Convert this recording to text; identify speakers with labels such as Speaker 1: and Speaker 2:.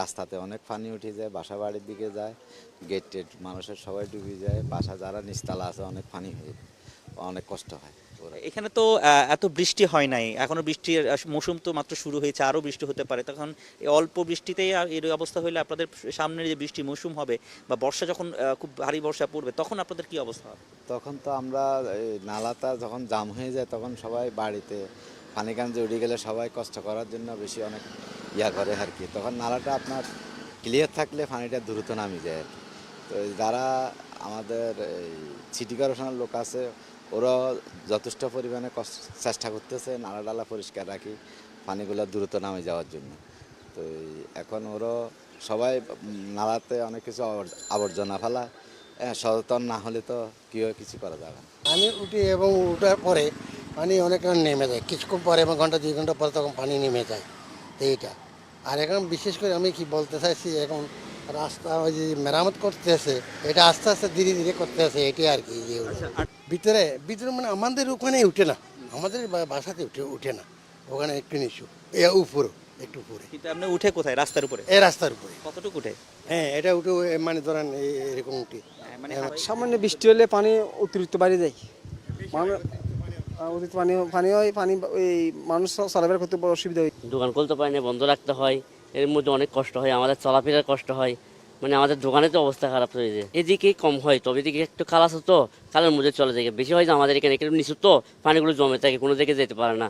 Speaker 1: রাস্তাতে অনেক পানি উঠে যায়, বাসা বাড়ির দিকে যায়, গেট টেট মানুষের সবাই ডুবে যায়, বাসা যারা নিচতলা আছে অনেক পানি হয়ে অনেক কষ্ট হয় ওরা।
Speaker 2: এখানে তো এত বৃষ্টি হয় নাই, এখনো বৃষ্টির মৌসুম তো মাত্র শুরু হয়েছে, আরো বৃষ্টি হতে পারে। তখন এই অল্প বৃষ্টিতেই এর অবস্থা হলে আপনাদের সামনের যে বৃষ্টি মৌসুম হবে বা বর্ষা যখন খুব ভারী বর্ষা পড়বে তখন আপনাদের কি অবস্থা হবে?
Speaker 1: তখন তো আমরা এই নালাটা যখন জাম হয়ে যায় তখন সবাই বাড়িতে পানি কাঞ্জে উঠে গেলে সবাই কষ্ট করার জন্য বেশি অনেক ইয়া করে আর কি। তখন নালাটা আপনার ক্লিয়ার থাকলে পানিটা দ্রুত নামে যায় আর কি। তো এই যারা আমাদের এই সিটি কর্পোরেশনের লোক আছে ওরা যথেষ্ট পরিমাণে চেষ্টা করতেছে নালা ডালা পরিষ্কার রাখি পানিগুলো দ্রুত নামে যাওয়ার জন্য। তো এখন ওরা সবাই নালাতে অনেক কিছু আবর্জনা ফেলা, সচেতন না হলে তো কেউ কিছু করা যাবে না।
Speaker 3: আমি উঠি এবং উঠার পরে পানি অনেক নেমে যায়, কিছুক্ষণ পরে এবং ঘন্টা 2 ঘন্টা পরে তখন পানি নেমে যায় এইটা। আর এখন বিশেষ করে আমি কি বলতে চাইছি, এখন রাস্তা ওই যে মেরামত করতেছে, এটা আস্তে আস্তে ধীরে ধীরে করতেছে, এটাই আর কি। যে ভিতরে ভিতরে মানে আমাদের ওখানে উঠে না, আমাদের বাসাতে উঠে না, ওখানে একটু নিচু, উপরে একটু উপরে।
Speaker 2: কিন্তু আপনি উঠে কোথায়? রাস্তার উপরে?
Speaker 3: এই রাস্তার উপরে।
Speaker 2: কতটুকু উঠে?
Speaker 3: হ্যাঁ, এটা উঠে মানে ধরেন এরকম উঠে।
Speaker 2: মানে
Speaker 4: সামান্য বৃষ্টি হলে পানি অতিরিক্ত বাড়ে যায়, অতিরিক্ত পানি পানি হয়, পানি এই মানুষ চলাফেরা করতে বড় অসুবিধা হয়।
Speaker 5: দোকান খুলতে পারি না, বন্ধ রাখতে হয়, এর মধ্যে অনেক কষ্ট হয়, আমাদের চলাফেরার কষ্ট হয়, মানে আমাদের দোকানে তো অবস্থা খারাপ হয়ে যায়। এদিকে কম হয়, তবে এদিকে একটু খাল আছে তো, খালের মধ্যে চলে যায়, বেশি হয় যে আমাদের এখানে একটু নিচু তো পানিগুলো জমে থাকে, কোনো দিকে যেতে পারে না।